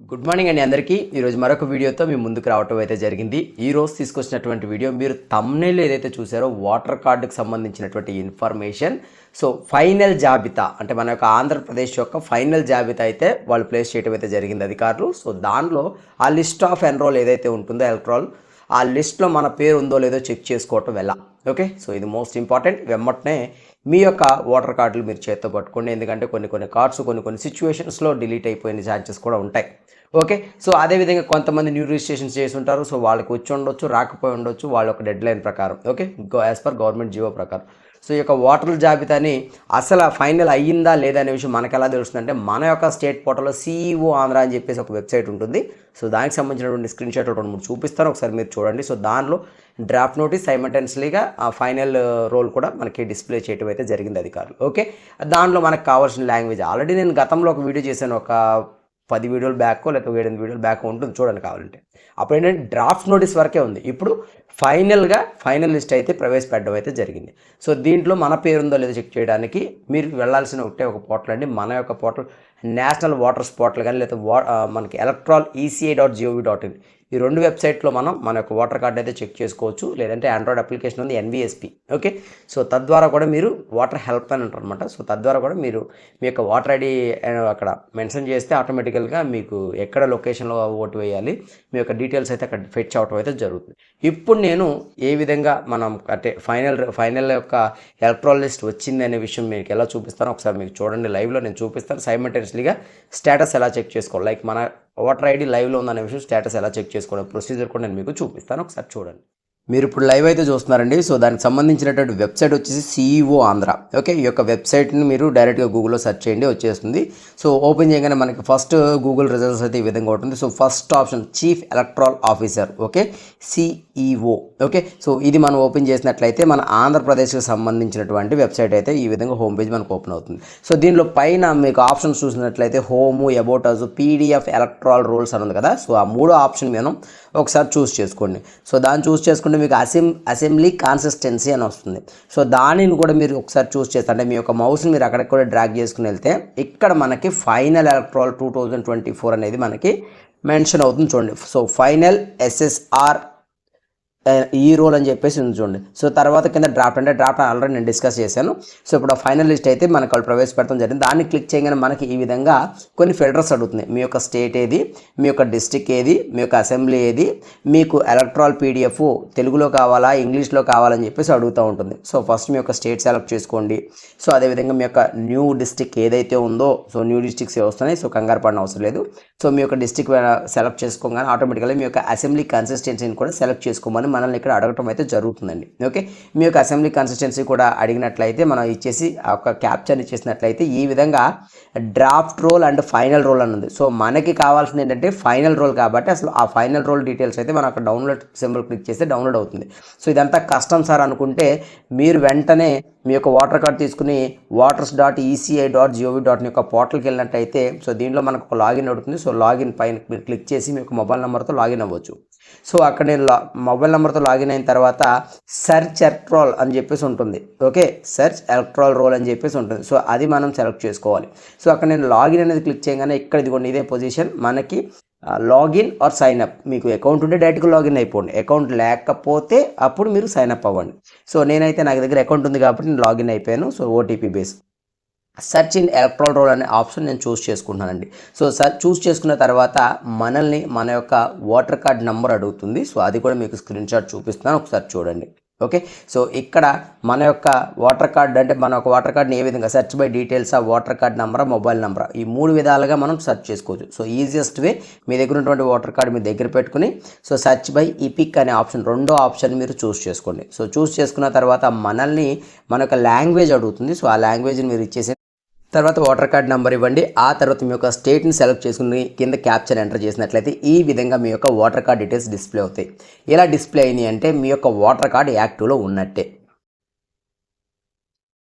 Good morning అండి అందరికీ. ఈరోజు మరొక వీడియోతో మీ ముందుకు రావటం అయితే జరిగింది. ఈరోజు తీసుకొచ్చినటువంటి వీడియో మీరు థంబ్నెయిల్ ఏదైతే చూసారో వాటర్ కార్డుకు సంబంధించినటువంటి ఇన్ఫర్మేషన్. సో ఫైనల్ జాబితా అంటే మన యొక్క ఆంధ్రప్రదేశ్ యొక్క ఫైనల్ జాబితా అయితే వాళ్ళు ప్లేస్ చేయడం అయితే జరిగింది అధికారులు. సో దానిలో ఆ లిస్ట్ ఆఫ్ ఎన్రోల్ ఏదైతే ఉంటుందో ఎలక్ట్రాల్ ఆ లిస్ట్లో మన పేరు ఉందో లేదో చెక్ చేసుకోవటం ఎలా. ఓకే, సో ఇది మోస్ట్ ఇంపార్టెంట్. వెమ్మటనే మీ యొక్క ఓటర్ కార్డులు మీరు చేత్తో పట్టుకోండి, ఎందుకంటే కొన్ని కార్డ్స్ కొన్ని సిచ్యువేషన్స్లో డిలీట్ అయిపోయిన ఛాన్సెస్ కూడా ఉంటాయి. ఓకే, సో అదేవిధంగా కొంతమంది న్యూ రిజిస్ట్రేషన్స్ చేసి ఉంటారు. సో వాళ్ళకి వచ్చి ఉండొచ్చు, రాకపోయి ఉండొచ్చు, వాళ్ళ ఒక డెడ్ లైన్ ప్రకారం. Okay, as per government GO ప్రకారం. సో ఈ యొక్క ఓటర్ల జాబితాని అసలు ఫైనల్ అయ్యిందా లేదా అనే విషయం మనకు ఎలా తెలుస్తుందంటే మన యొక్క స్టేట్ పోర్టల్లో సిఈఓ ఆంధ్ర అని చెప్పేసి ఒక వెబ్సైట్ ఉంటుంది. సో దానికి సంబంధించినటువంటి స్క్రీన్ షాట్ 2-3 చూపిస్తాను, ఒకసారి మీరు చూడండి. సో దానిలో డ్రాఫ్ట్ నోటీస్ సైమల్టేనియస్లీగా ఆ ఫైనల్ రోల్ కూడా మనకి డిస్ప్లే చేయడం అయితే జరిగింది అధికారులు. ఓకే, దానిలో మనకు కావాల్సిన లాంగ్వేజ్ ఆల్రెడీ నేను గతంలో ఒక వీడియో చేశాను, ఒక 10 వీడియోలు బ్యాక్ లేకపోతే 7-8 వీడియోలు బ్యాక్ ఉంటుంది, చూడండి కావాలంటే. అప్పుడు ఏంటంటే డ్రాఫ్ట్ నోటీస్ వరకే ఉంది. ఇప్పుడు ఫైనల్ లిస్ట్ అయితే ప్రవేశపెట్టడం అయితే జరిగింది. సో దీంట్లో మన పేరుందో లేదో చెక్ చేయడానికి మీరు వెళ్ళాల్సిన ఒక పోర్టల్ అండి, మన యొక్క పోర్టల్ నేషనల్ ఓటర్స్ పోర్టల్ కానీ లేదా మనకి electoral.eci.gov.in ఈ 2 వెబ్సైట్లో మన యొక్క ఓటర్ కార్డు అయితే చెక్ చేసుకోవచ్చు. లేదంటే ఆండ్రాయిడ్ అప్లికేషన్ ఉంది NVSP. ఓకే, సో తద్వారా కూడా మీరు ఓటర్ హెల్ప్ అని అంటారు అనమాట. సో తద్వారా కూడా మీరు మీ యొక్క ఓటర్ ఐడి అక్కడ మెన్షన్ చేస్తే ఆటోమేటికల్గా మీకు ఎక్కడ లొకేషన్లో ఓటు వేయాలి మీ యొక్క డీటెయిల్స్ అయితే అక్కడ ఫెచ్ అవటం అయితే జరుగుతుంది. ఇప్పుడు నేను ఏ విధంగా మనం అంటే ఫైనల్ యొక్క ఎలక్ట్రాల్ లిస్ట్ వచ్చింది అనే విషయం మీకు ఎలా చూపిస్తానో ఒకసారి మీకు చూడండి, లైవ్లో నేను చూపిస్తాను. సైమల్టేనియస్లీగా స్టేటస్ ఎలా చెక్ చేసుకోవాలి, లైక్ మన ఓటర్ ఐడి లైవ్లో ఉందనే విషయం స్టేటస్ ఎలా చెక్ చేసుకోవడం ప్రొసీజర్ కూడా నేను మీకు చూపిస్తాను, ఒకసారి చూడండి. మీరు ఇప్పుడు లైవ్ అయితే చూస్తున్నారండి. సో దానికి సంబంధించినటువంటి వెబ్సైట్ వచ్చేసి సిఈఓ ఆంధ్ర. ఓకే, ఈ యొక్క వెబ్సైట్ని మీరు డైరెక్ట్గా గూగుల్లో సెర్చ్ చేయండి, వచ్చేస్తుంది. సో ఓపెన్ చేయగానే మనకి ఫస్ట్ గూగుల్ రిజల్ట్స్ అయితే ఈ విధంగా ఉంటుంది. So first option chief electoral officer, okay, CEO. Okay, so ఇది మనం ఓపెన్ చేసినట్లయితే మన ఆంధ్రప్రదేశ్కి సంబంధించినటువంటి వెబ్సైట్ అయితే ఈ విధంగా హోమ్ పేజ్ మనకు ఓపెన్ అవుతుంది. సో దీనిలో పైన మీకు ఆప్షన్స్ చూసినట్లయితే home, about us, PDF electoral rolls అని ఉంది కదా. సో ఆ 3 ఆప్షన్ మనం ఒకసారి చూస్ చేసుకోండి. సో దాన్ని చూస్ చేసుకుంటే మీకు అసెంబ్లీ కాన్సిస్టెన్సీ అని వస్తుంది. సో దానిని కూడా మీరు ఒకసారి చూస్ చేస్తే అంటే మీ యొక్క మౌస్ని మీరు అక్కడికి కూడా డ్రాగ్ చేసుకుని వెళ్తే ఇక్కడ మనకి ఫైనల్ ఎలక్ట్రల్ 2024 అనేది మనకి మెన్షన్ అవుతుంది చూడండి. సో ఫైనల్ SSR ఈ రోల్ అని చెప్పేసి ఉంది చూడండి. సో తర్వాత కింద డ్రాఫ్ట్ ఆల్రెడీ నేను డిస్కస్ చేశాను. సో ఇప్పుడు ఆ ఫైనల్ లిస్ట్ అయితే మనకు వాళ్ళు ప్రవేశపెట్టడం జరిగింది. దాన్ని క్లిక్ చేయగానే మనకి ఈ విధంగా కొన్ని ఫిల్టర్స్ అడుగుతుంది. మీ యొక్క స్టేట్ ఏది, మీ యొక్క డిస్ట్రిక్ట్ ఏది, మీ యొక్క అసెంబ్లీ ఏది, మీకు ఎలక్ట్రాల్ PDF తెలుగులో కావాలా ఇంగ్లీష్లో కావాలని చెప్పేసి అడుగుతూ ఉంటుంది. సో ఫస్ట్ మీ యొక్క స్టేట్ సెలెక్ట్ చేసుకోండి. సో అదేవిధంగా మీ యొక్క న్యూ డిస్ట్రిక్ట్ ఏదైతే ఉందో, సో న్యూ డిస్ట్రిక్ట్స్ వస్తున్నాయి, సో కంగారు పడిన అవసరం లేదు. సో మీ యొక్క డిస్ట్రిక్ట్ సెలెక్ట్ చేసుకోగానే ఆటోమేటిక్గా మీ యొక్క అసెంబ్లీ కన్సిస్టెన్సీని కూడా సెలెక్ట్ చేసుకోమని మనల్ని ఇక్కడ అడగటం అయితే జరుగుతుందండి. ఓకే, మీ యొక్క అసెంబ్లీ కన్సిస్టెన్సీ కూడా అడిగినట్లయితే మనం ఇచ్చేసి ఆ ఒక క్యాప్చర్ ఇచ్చేసినట్లయితే ఈ విధంగా draft role and final role అని ఉంది. సో మనకి కావాల్సింది ఏంటంటే ఫైనల్ రోల్ కాబట్టి అసలు ఆ ఫైనల్ రోల్ డీటెయిల్స్ అయితే మనం అక్కడ డౌన్లోడ్ సింబల్ క్లిక్ చేస్తే డౌన్లోడ్ అవుతుంది. సో ఇదంతా కష్టం సార్ అనుకుంటే మీరు వెంటనే మీ యొక్క ఓటర్ కార్డ్ తీసుకుని waters.eci.gov.in యొక్క పోర్టల్కి వెళ్ళినట్టయితే సో దీంట్లో మనకు ఒక లాగిన్ అవుతుంది. సో లాగిన్ పైన మీరు క్లిక్ చేసి మీ యొక్క మొబైల్ నెంబర్తో లాగిన్ అవ్వచ్చు. సో అక్కడ నేను మొబైల్ నెంబర్తో లాగిన్ అయిన తర్వాత సెర్చ్ ఎలక్ట్రాల్ అని చెప్పేసి ఉంటుంది. ఓకే, సెర్చ్ ఎలక్ట్రాల్ రోల్ అని చెప్పేసి ఉంటుంది. సో అది మనం సెలెక్ట్ చేసుకోవాలి. సో అక్కడ నేను లాగిన్ అనేది క్లిక్ చేయగానే ఇక్కడ ఇదిగోండి ఇదే పొజిషన్ మనకి లాగిన్ ఆర్ సైన్ అప్. మీకు అకౌంట్ ఉంటే డైరెక్ట్గా లాగిన్ అయిపోండి, అకౌంట్ లేకపోతే అప్పుడు మీరు సైన్ అప్ అవ్వండి. సో నేనైతే నాకు దగ్గర అకౌంట్ ఉంది కాబట్టి నేను లాగిన్ అయిపోయాను. So OTP base search in electoral roll అనే ఆప్షన్ నేను చూస్ చేసుకుంటున్నానండి. సో చూస్ చేసుకున్న తర్వాత మనల్ని మన యొక్క ఓటర్ కార్డ్ నెంబర్ అడుగుతుంది. సో అది కూడా మీకు స్క్రీన్ షాట్ చూపిస్తున్నాను, ఒకసారి చూడండి. ఓకే, సో ఇక్కడ మన యొక్క ఓటర్ కార్డ్ అంటే మన యొక్క ఓటర్ కార్డ్ని ఏ విధంగా search by details, voter card number, mobile number ఈ 3 విధాలుగా మనం సెర్చ్ చేసుకోవచ్చు. సో ఈజియెస్ట్ వే మీ దగ్గర ఉన్నటువంటి ఓటర్ కార్డ్ మీ దగ్గర పెట్టుకుని సో సెర్చ్ బై ఈపిక్ అనే ఆప్షన్ 2వ ఆప్షన్ మీరు చూస్ చేసుకోండి. సో చూస్ చేసుకున్న తర్వాత మనల్ని మన యొక్క లాంగ్వేజ్ అడుగుతుంది. సో ఆ లాంగ్వేజ్ని మీరు ఇచ్చేసి తర్వాత ఓటర్ కార్డ్ నెంబర్ ఇవ్వండి. ఆ తర్వాత మీ యొక్క స్టేట్ని సెలెక్ట్ చేసుకుని కింద క్యాప్చర్ ఎంటర్ చేసినట్లయితే ఈ విధంగా మీ యొక్క ఓటర్ కార్డ్ డీటెయిల్స్ డిస్ప్లే అవుతాయి. ఎలా డిస్ప్లే అయినాయి అంటే మీ యొక్క ఓటర్ కార్డ్ యాక్టివ్లో ఉన్నట్టే.